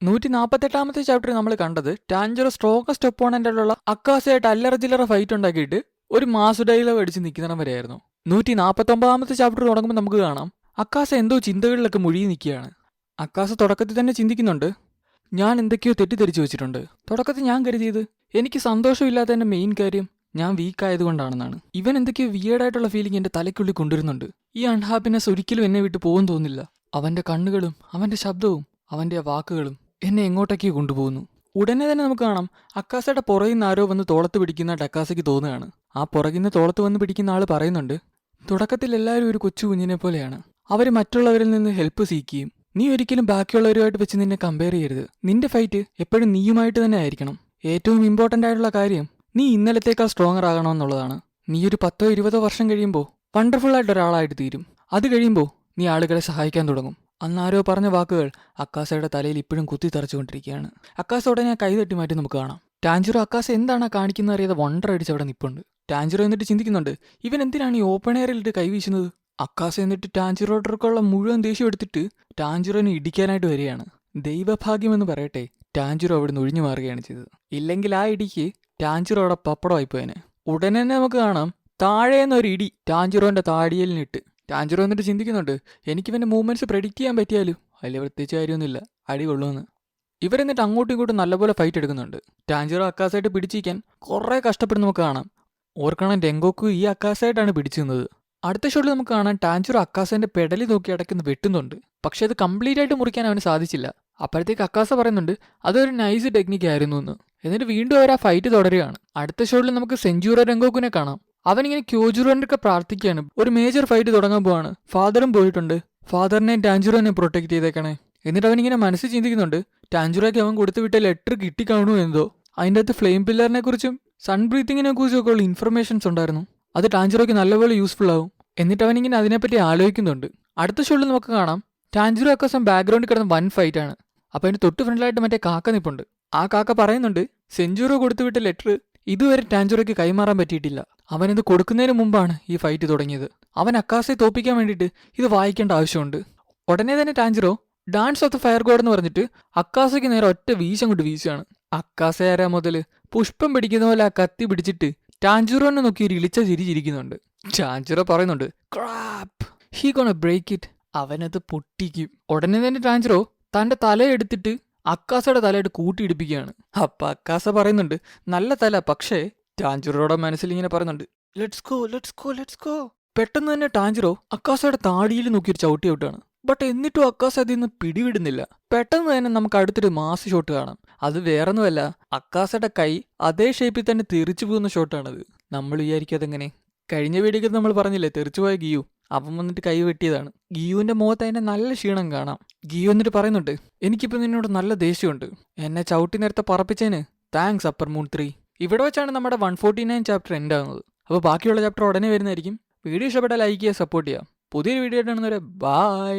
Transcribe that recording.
148ാമത്തെ chapter നമ്മൾ കണ്ടത് ടാഞ്ചറോ strongest ഒപ്പോണന്റായിട്ടുള്ള അക്കാസയായിട്ട് അല്ലറ ചില്ലറ ഫൈറ്റ് ഉണ്ടാക്കിയിട്ട് ഒരു മാസ് ഡയലോഗ് അടിച്ച് നിൽക്കുന്നിടം വരെയായിരുന്നു. 149ാമത്തെ ചാപ്റ്റർ തുടങ്ങുമ്പോൾ നമുക്ക് കാണാം അക്കാസ എന്തോ ചിന്തകളിലൊക്കെ മുഴുകി നിൽക്കുകയാണ്. അക്കാസ തുടക്കത്തിൽ തന്നെ ചിന്തിക്കുന്നുണ്ട്, ഞാൻ എന്തൊക്കെയോ തെറ്റിദ്ധരിച്ചു വെച്ചിട്ടുണ്ട്. തുടക്കത്തിൽ ഞാൻ കരുതിയത് എനിക്ക് സന്തോഷമില്ലാത്തതിന്റെ മെയിൻ കാര്യം ഞാൻ വീക്ക് ആയതുകൊണ്ടാണെന്നാണ്. ഇവൻ എന്തൊക്കെയോ വിയേർഡായിട്ടുള്ള ഫീലിംഗ് എന്റെ തലയ്ക്കുള്ളിൽ കൊണ്ടുവരുന്നുണ്ട്. ഈ അൺഹാപ്പിനെസ് ഒരിക്കലും എന്നെ വിട്ട് പോകും തോന്നില്ല. അവന്റെ കണ്ണുകളും അവന്റെ ശബ്ദവും അവന്റെ വാക്കുകളും എന്നെ എങ്ങോട്ടേക്കോ കൊണ്ടുപോകുന്നു. ഉടനെ തന്നെ നമുക്ക് കാണാം അക്കാസയുടെ പുറകിൽ നിന്ന് ആരോ വന്ന് തോളത്ത് പിടിക്കുന്നതായിട്ട് അക്കാസയ്ക്ക് തോന്നുകയാണ്. ആ പുറകിൽ നിന്ന് തോളത്ത് വന്ന് പിടിക്കുന്ന ആൾ പറയുന്നുണ്ട്, തുടക്കത്തിൽ എല്ലാവരും ഒരു കൊച്ചു കുഞ്ഞിനെ പോലെയാണ്. അവർ മറ്റുള്ളവരിൽ നിന്ന് ഹെൽപ്പ് സീക്കുകയും നീ ഒരിക്കലും ബാക്കിയുള്ളവരുമായിട്ട് വെച്ച് നിന്നെ കമ്പയർ ചെയ്യരുത്. നിന്റെ ഫൈറ്റ് എപ്പോഴും നീയുമായിട്ട് തന്നെ ആയിരിക്കണം. ഏറ്റവും ഇമ്പോർട്ടൻ്റ് ആയിട്ടുള്ള കാര്യം നീ ഇന്നലത്തേക്കാൾ സ്ട്രോങ്ങർ ആകണമെന്നുള്ളതാണ്. നീ ഒരു 10-20 വർഷം കഴിയുമ്പോൾ വണ്ടർഫുൾ ആയിട്ട് ഒരാളായിട്ട് തീരും. അത് കഴിയുമ്പോൾ നീ ആളുകളെ സഹായിക്കാൻ തുടങ്ങും. അന്നാരോ പറഞ്ഞ വാക്കുകൾ അക്കാസയുടെ തലയിൽ ഇപ്പോഴും കുത്തിത്തറച്ചുകൊണ്ടിരിക്കുകയാണ്. അക്കാസ ഉടനെ കൈ തട്ടി മാറ്റി നമുക്ക് കാണാം. ടാഞ്ചിറോ അക്കാസ എന്താണ് കാണിക്കുന്നത് അറിയാതെ വണ്ടർ അടിച്ച് അവിടെ നിൽപ്പുണ്ട്. ടാഞ്ചിറോ എന്നിട്ട് ചിന്തിക്കുന്നുണ്ട്, ഇവൻ എന്തിനാണ് ഈ ഓപ്പൺ എയറിലിട്ട് കൈവീശുന്നത്. അക്കാസ എന്നിട്ട് ടാഞ്ചിറോട്ടർക്കുള്ള മുഴുവൻ ദേഷ്യം എടുത്തിട്ട് ടാഞ്ചിറോനെ ഇടിക്കാനായിട്ട് വരികയാണ്. ദൈവഭാഗ്യമെന്ന് പറയട്ടെ, ടാഞ്ചിറോ അവിടെ നിന്ന് ഒഴിഞ്ഞു മാറുകയാണ് ചെയ്തത്. ഇല്ലെങ്കിൽ ആ ഇടിക്ക് ടാഞ്ചിറോ അവിടെ പപ്പടമായിപ്പോയനെ. ഉടനെ തന്നെ നമുക്ക് കാണാം താഴേന്നൊരു ഇടി ടാഞ്ചിറോന്റെ താടിയലിനിട്ട്. ടാഞ്ചിറോ എന്നിട്ട് ചിന്തിക്കുന്നുണ്ട്, എനിക്കിവന്റെ മൂവ്മെന്റ്സ് പ്രെഡിക്റ്റ് ചെയ്യാൻ പറ്റിയാലും വലിയ പ്രത്യേകിച്ച് കാര്യമൊന്നുമില്ല, അടി കൊള്ളുമെന്ന്. ഇവരെന്നിട്ട് അങ്ങോട്ടും ഇങ്ങോട്ടും നല്ലപോലെ ഫൈറ്റ് എടുക്കുന്നുണ്ട്. ടാഞ്ചിറോ അക്കാസായിട്ട് പിടിച്ചിരിക്കാൻ കുറേ കഷ്ടപ്പെടുന്ന നമുക്ക് കാണാം. ഓർക്കണം, രംഗോക്കു ഈ അക്കാസായിട്ടാണ് പിടിച്ചു നിന്നത്. അടുത്ത ഷോട്ടിൽ നമുക്ക് കാണാം ടാഞ്ചിറോ അക്കാസന്റെ പെടലി നോക്കി അടയ്ക്കുന്ന വെട്ടുന്നുണ്ട്. പക്ഷെ അത് കംപ്ലീറ്റ് ആയിട്ട് മുറിക്കാൻ അവന് സാധിച്ചില്ല. അപ്പോഴത്തേക്ക് അക്കാസ പറയുന്നുണ്ട് അതൊരു നൈസ് ടെക്നിക്ക് ആയിരുന്നു എന്ന്. എന്നിട്ട് വീണ്ടും അവർ ആ ഫൈറ്റ് തുടരുകയാണ്. അടുത്ത ഷോട്ടിൽ നമുക്ക് സെഞ്ചൂറോ രംഗോക്കുനെ കാണാം. അവനിങ്ങനെ ക്യോജുറോനൊക്കെ പ്രാർത്ഥിക്കുകയാണ്. ഒരു മേജർ ഫൈറ്റ് തുടങ്ങാൻ പോവാണ്. ഫാദറും പോയിട്ടുണ്ട്. ഫാദറിനെയും ടാഞ്ചുറോനെയും പ്രൊട്ടക്ട് ചെയ്തേക്കണേ. എന്നിട്ട് അവനിങ്ങനെ മനസ്സിൽ ചിന്തിക്കുന്നുണ്ട്, ടാഞ്ചുറോയ്ക്ക് അവൻ കൊടുത്തുവിട്ട ലെറ്റർ കിട്ടിക്കാണു എന്തോ. അതിൻ്റെ അകത്ത് ഫ്ലെയിം പില്ലറിനെ കുറിച്ചും സൺ ബ്രീത്തിങ്ങിനെ കുറിച്ചൊക്കെ ഉള്ള ഇൻഫർമേഷൻസ് ഉണ്ടായിരുന്നു. അത് ടാഞ്ചുറോയ്ക്ക് നല്ലപോലെ യൂസ്ഫുൾ ആവും. എന്നിട്ട് അവനിങ്ങനെ അതിനെപ്പറ്റി ആലോചിക്കുന്നുണ്ട്. അടുത്ത ഷോട്ടിൽ നമുക്ക് കാണാം ടാഞ്ചുറോ അക്കാസം ബാക്ക്ഗ്രൗണ്ടിൽ കിടന്ന വൻ ഫൈറ്റ് ആണ്. അപ്പോൾ അതിന് തൊട്ട് ഫ്രണ്ടിലായിട്ട് മറ്റേ കാക്ക നിപ്പുണ്ട്. ആ കാക്ക പറയുന്നുണ്ട്, സെഞ്ചൂറോ കൊടുത്തുവിട്ട ലെറ്റർ ഇതുവരെ ടാഞ്ചുറോയ്ക്ക് കൈമാറാൻ പറ്റിയിട്ടില്ല. അവനത് കൊടുക്കുന്നതിന് മുമ്പാണ് ഈ ഫൈറ്റ് തുടങ്ങിയത്. അവൻ അക്കാസയെ തോപ്പിക്കാൻ വേണ്ടിയിട്ട് ഇത് വായിക്കേണ്ട ആവശ്യമുണ്ട്. ഉടനെ തന്നെ Tanjiro dance of the fire god എന്ന് പറഞ്ഞിട്ട് അക്കാസയ്ക്ക് നേരെ ഒറ്റ വീശം കൊണ്ട് വീശുകയാണ്. അക്കാസയാരാ മുതല് പുഷ്പം പിടിക്കുന്ന പോലെ ആ കത്തി പിടിച്ചിട്ട് ടാഞ്ചിറോനെ നോക്കി ഒരു ഇളിച്ച ചിരി ചിരിക്കുന്നുണ്ട്. ടാഞ്ചിറോ പറയുന്നുണ്ട്, crap, he gonna break it. അവനത് പൊട്ടിക്കും. ഉടനെ തന്നെ ടാഞ്ചിറോ തന്റെ തലയെടുത്തിട്ട് അക്കാസയുടെ തലയായിട്ട് കൂട്ടിയിടിപ്പിക്കുകയാണ്. അപ്പൊ അക്കാസ പറയുന്നുണ്ട്, നല്ല തല, പക്ഷേ ടാഞ്ചിറോയുടെ മനസ്സിൽ ഇങ്ങനെ പറയുന്നുണ്ട്, let's go let's go let's go. പെട്ടെന്ന് തന്നെ ടാഞ്ചിറോ അക്കാസയുടെ താടിയിൽ നോക്കിയൊരു ചവിട്ടി ഔട്ടാണ്. ബട്ട് എന്നിട്ടും അക്കാസ അതിൽ നിന്ന് പിടിവിടുന്നില്ല. പെട്ടെന്ന് തന്നെ നമുക്ക് അടുത്തൊരു മാസ് ഷോട്ട് കാണാം. അത് വേറൊന്നുമല്ല, അക്കാസയുടെ കൈ അതേ ഷേപ്പിൽ തന്നെ തെറിച്ചു പോകുന്ന ഷോട്ടാണത്. നമ്മൾ വിചാരിക്കും അതെങ്ങനെ. കഴിഞ്ഞ വീഡിയോക്ക് നമ്മൾ പറഞ്ഞില്ലേ തെറിച്ചുപോയ ഗിയു, അവൻ വന്നിട്ട് കൈ വെട്ടിയതാണ്. ഗിയുവിന്റെ മുഖത്ത് അതിന്റെ നല്ല ക്ഷീണം കാണാം. ഗിയു എന്നിട്ട് പറയുന്നുണ്ട്, എനിക്കിപ്പോൾ നിന്നോട് നല്ല ദേഷ്യമുണ്ട്. എന്നെ ചവിട്ടി നേരത്തെ പറപ്പിച്ചതിന് താങ്ക്സ് അപ്പർ മൂൺ 3. ഇവിടെ വെച്ചാണ് നമ്മുടെ 149 ചാപ്റ്റർ എൻഡ് ആകുന്നത്. അപ്പോൾ ബാക്കിയുള്ള ചാപ്റ്റർ ഉടനെ വരുന്നതായിരിക്കും. വീഡിയോ ഇഷ്ടപ്പെട്ടാൽ ലൈക്ക് ചെയ്യുക, സപ്പോർട്ട് ചെയ്യുക. പുതിയൊരു വീഡിയോ ആയിട്ട് കാണുന്നവരെ ബൈ.